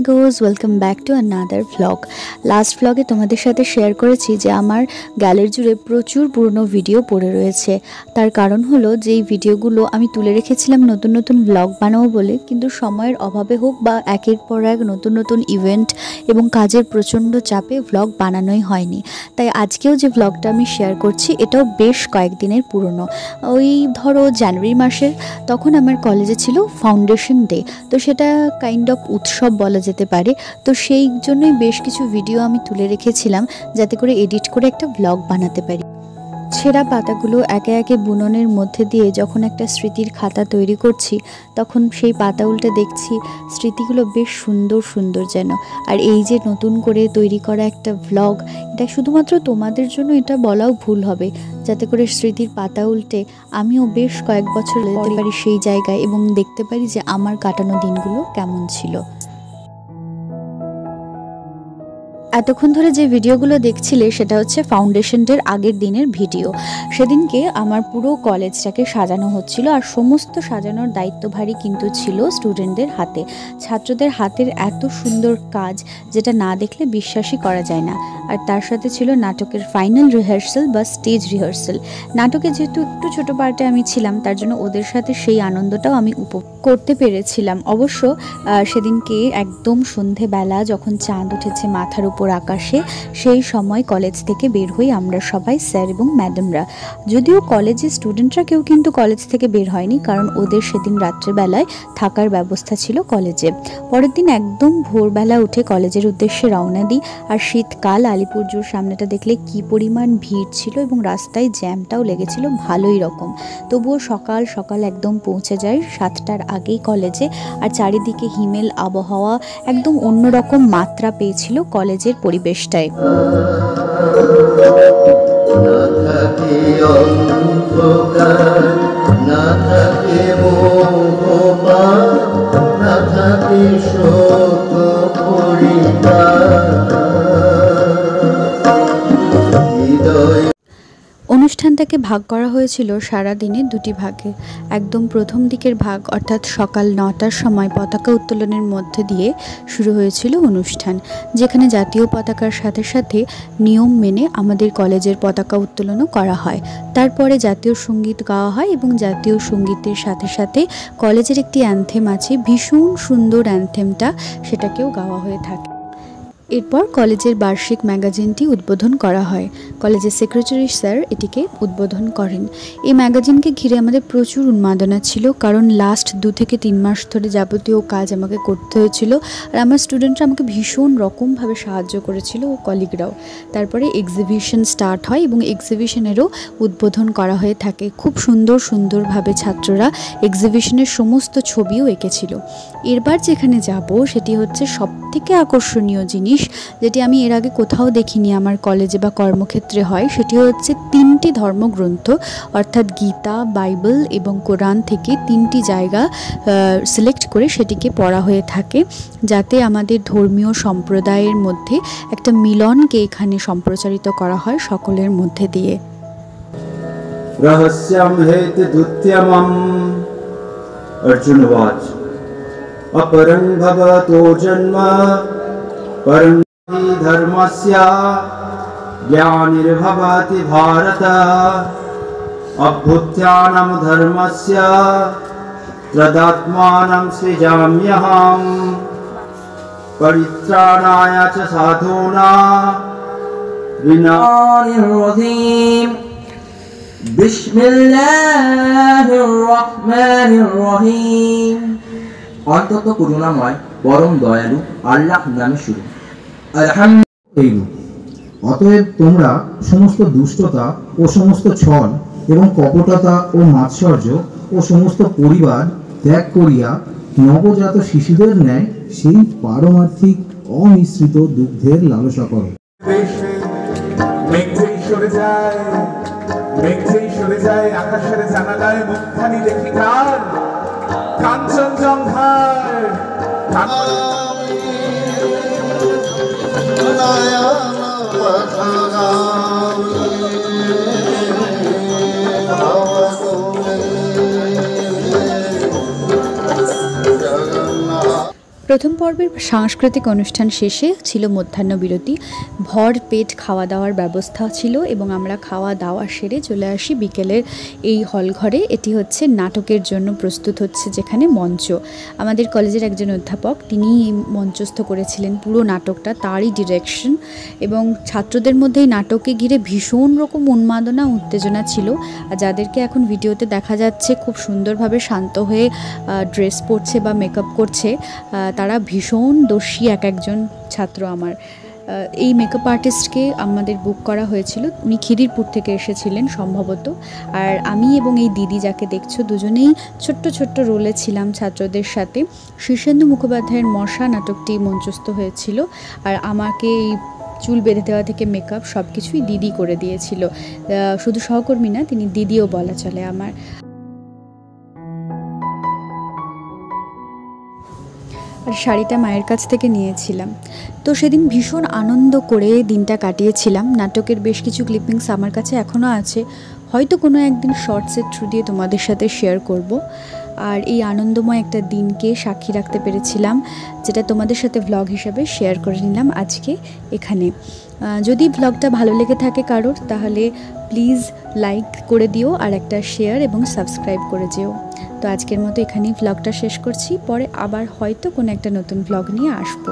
Goes, welcome back to another vlog. Last ভ্লগে তোমাদের সাথে শেয়ার করেছি যে আমার গ্যালারি জুড়ে প্রচুর পুরনো ভিডিও পড়ে রয়েছে। তার কারণ হলো যে এই ভিডিওগুলো আমি তুলে রেখেছিলাম নতুন নতুন ভ্লগ বানাবো বলে, কিন্তু সময়ের অভাবে হোক বা একের পর এক নতুন নতুন ইভেন্ট এবং কাজের প্রচণ্ড চাপে ভ্লগ বানানোই হয়নি। তাই আজকেও যে ভ্লগটা আমি শেয়ার করছি এটাও বেশ কয়েকদিনের পুরনো। ওই ধরো জানুয়ারি মাসের, তখন আমার কলেজে ছিল ফাউন্ডেশন ডে, তো সেটা কাইন্ড অফ উৎসব বলা যেতে পারে। তো সেই জন্যই বেশ কিছু ভিডিও আমি তুলে রেখেছিলাম যাতে করে এডিট করে একটা ব্লগ বানাতে পারি। ছেঁড়া পাতাগুলো একে একে বুননের মধ্যে দিয়ে যখন একটা স্মৃতির খাতা তৈরি করছি, তখন সেই পাতা উল্টে দেখছি স্মৃতিগুলো বেশ সুন্দর সুন্দর যেন। আর এই যে নতুন করে তৈরি করা একটা ভ্লগ, এটা শুধুমাত্র তোমাদের জন্য এটা বলাও ভুল হবে, যাতে করে স্মৃতির পাতা উল্টে আমিও বেশ কয়েক বছর যেতে পারি সেই জায়গায় এবং দেখতে পারি যে আমার কাটানো দিনগুলো কেমন ছিল। এতক্ষণ ধরে যে ভিডিওগুলো দেখছিলে সেটা হচ্ছে ফাউন্ডেশন ডের আগের দিনের ভিডিও। সেদিনকে আমার পুরো কলেজটাকে সাজানো হচ্ছিল, আর সমস্ত সাজানোর দায়িত্বভারই কিন্তু ছিল স্টুডেন্টদের হাতে। ছাত্রদের হাতের এত সুন্দর কাজ যেটা না দেখলে বিশ্বাসই করা যায় না। আর তার সাথে ছিল নাটকের ফাইনাল রিহার্সাল বা স্টেজ রিহার্সাল। নাটকে যেহেতু একটু ছোটো পার্টে আমি ছিলাম, তার জন্য ওদের সাথে সেই আনন্দটাও আমি উপভোগ করতে পেরেছিলাম। অবশ্য সেদিনকে একদম সন্ধেবেলা যখন চাঁদ উঠেছে মাথার উপর আকাশে, সেই সময় কলেজ থেকে বের হই আমরা সবাই, স্যার এবং ম্যাডামরা। যদিও কলেজের স্টুডেন্টরা কেউ কিন্তু কলেজ থেকে বের হয়নি, কারণ ওদের সেদিন রাত্রেবেলায় থাকার ব্যবস্থা ছিল কলেজে। পরের দিন একদম ভোরবেলা উঠে কলেজের উদ্দেশ্যে রওনা দিই। আর শীতকাল, আলিপুরজোর সামনেটা দেখলে কি পরিমাণ ভিড় ছিল এবং রাস্তায় জ্যামটাও লেগেছিল ভালোই রকম। তবুও সকাল সকাল একদম পৌঁছে যাই 7টার আগেই কলেজে। আর চারিদিকে হিমেল আবহাওয়া, একদম অন্যরকম মাত্রা পেয়েছিল কলেজের পরিবেশটায়। অনুষ্ঠানটাকে ভাগ করা হয়েছিল সারা দিনে দুটি ভাগে। একদম প্রথম দিকের ভাগ অর্থাৎ সকাল 9টার সময় পতাকা উত্তোলনের মধ্যে দিয়ে শুরু হয়েছিল অনুষ্ঠান, যেখানে জাতীয় পতাকার সাথে সাথে নিয়ম মেনে আমাদের কলেজের পতাকা উত্তোলনও করা হয়। তারপরে জাতীয় সঙ্গীত গাওয়া হয় এবং জাতীয় সঙ্গীতের সাথে সাথে কলেজের একটি অ্যানথেম আছে, ভীষণ সুন্দর অ্যানথেমটা, সেটাকেও গাওয়া হয়ে থাকে। এরপর কলেজের বার্ষিক ম্যাগাজিনটি উদ্বোধন করা হয়। কলেজের সেক্রেটারি স্যার এটিকে উদ্বোধন করেন। এই ম্যাগাজিনকে ঘিরে আমাদের প্রচুর উন্মাদনা ছিল, কারণ লাস্ট 2 থেকে 3 মাস ধরে যাবতীয় কাজ আমাকে করতে হয়েছিল। আর আমার স্টুডেন্টরা আমাকে ভীষণ রকমভাবে সাহায্য করেছিল, ও কলিগরাও। তারপরে এক্সিবিশন স্টার্ট হয় এবং এক্সিবিশনেরও উদ্বোধন করা হয়ে থাকে। খুব সুন্দর সুন্দরভাবে ছাত্ররা এক্সিবিশনের সমস্ত ছবিও এঁকেছিল। এরবার যেখানে যাব সেটি হচ্ছে সবথেকে আকর্ষণীয় জিনিস, যেটি আমি এর আগে কোথাও দেখিনি আমার কলেজে বা কর্মক্ষেত্রে হয়। সেটি হচ্ছে 3টি ধর্মগ্রন্থ, অর্থাৎ গীতা, বাইবেল এবং কোরআন থেকে 3টি জায়গা সিলেক্ট করে সেটিকে পড়া হয়ে থাকে, যাতে আমাদের ধর্মীয় সম্প্রদায়ের মধ্যে একটা মিলনকে এখানে সম্প্রচারিত করা হয় সকলের মধ্যে দিয়ে। রহস্যম হেতু দ্বিতীয়ম অর্জুনবাচ অপরং ভগবতো জন্ম পরং ধর্মস্য জ্ঞানির্ভবতি ভারত অভ্যুত্থানম ধর্মস্য তদাত্মানং সৃজাম্যহম পরিত্রাণায় চ সাধূনাং বিনাশায় রহিম। বিসমিল্লাহির রহমানির রহিম। অন্তত করুণাময়, পরম দয়ালু আল্লাহ নামে শুরু। আলহামদুলিল্লাহ। অতএব তোমরা সমস্ত দুষ্টতা ও সমস্ত ছল এবং কপটতা ও মাৎসর্য ও সমস্ত পরিবার ত্যাগ করিয়া নবজাত শিশুদের ন্যায় সেই পারমার্থিক অমিশ্রিত দুগ্ধের লালসা করো। সরে যায় আকাশের জানালায় মুখখানি দেখি কার কাঞ্চনজঙ্ঘার প্রথম পর্বের সাংস্কৃতিক অনুষ্ঠান শেষে ছিল মধ্যাহ্ন বিরতি। ভর পেট খাওয়া দাওয়ার ব্যবস্থা ছিল এবং আমরা খাওয়া দাওয়া সেরে চলে আসি বিকেলের এই হল ঘরে। এটি হচ্ছে নাটকের জন্য প্রস্তুত হচ্ছে, যেখানে মঞ্চ আমাদের কলেজের একজন অধ্যাপক তিনি মঞ্চস্থ করেছিলেন পুরো নাটকটা, তারই ডিরেকশন। এবং ছাত্রদের মধ্যে এই নাটককে ঘিরে ভীষণ রকম উন্মাদনা উত্তেজনা ছিল। আর যাদেরকে এখন ভিডিওতে দেখা যাচ্ছে খুব সুন্দরভাবে শান্ত হয়ে ড্রেস পরছে বা মেকআপ করছে, তারা ভীষণ দর্শী এক একজন ছাত্র আমার। এই মেকআপ আর্টিস্টকে আমাদের বুক করা হয়েছিল, উনি খিদিরপুর থেকে এসেছিলেন সম্ভবত। আর আমি এবং এই দিদি যাকে দেখছো দুজনেই ছোট্ট ছোট্ট রোলে ছিলাম ছাত্রদের সাথে। শীর্ষেন্দু মুখোপাধ্যায়ের মশা নাটকটি মঞ্চস্থ হয়েছিল, আর আমাকে এই চুল বেঁধে দেওয়া থেকে মেকআপ সব কিছুই দিদি করে দিয়েছিল। শুধু সহকর্মী না, তিনি দিদিও বলা চলে আমার। আর শাড়িটা মায়ের কাছ থেকে নিয়েছিলাম। তো সেদিন ভীষণ আনন্দ করে দিনটা কাটিয়েছিলাম। নাটকের বেশ কিছু ক্লিপিংস আমার কাছে এখনও আছে, হয়তো কোনো একদিন শর্টসের থ্রু দিয়ে তোমাদের সাথে শেয়ার করব। আর এই আনন্দময় একটা দিনকে সাক্ষী রাখতে পেরেছিলাম, যেটা তোমাদের সাথে ভ্লগ হিসাবে শেয়ার করে নিলাম আজকে এখানে। যদি ভ্লগটা ভালো লেগে থাকে কারোর, তাহলে প্লিজ লাইক করে দিও আর একটা শেয়ার এবং সাবস্ক্রাইব করে যেও। তো আজকের মতো এখানেই ভ্লগটা শেষ করছি, পরে আবার হয়তো কোনো একটা নতুন ভ্লগ নিয়ে আসবো।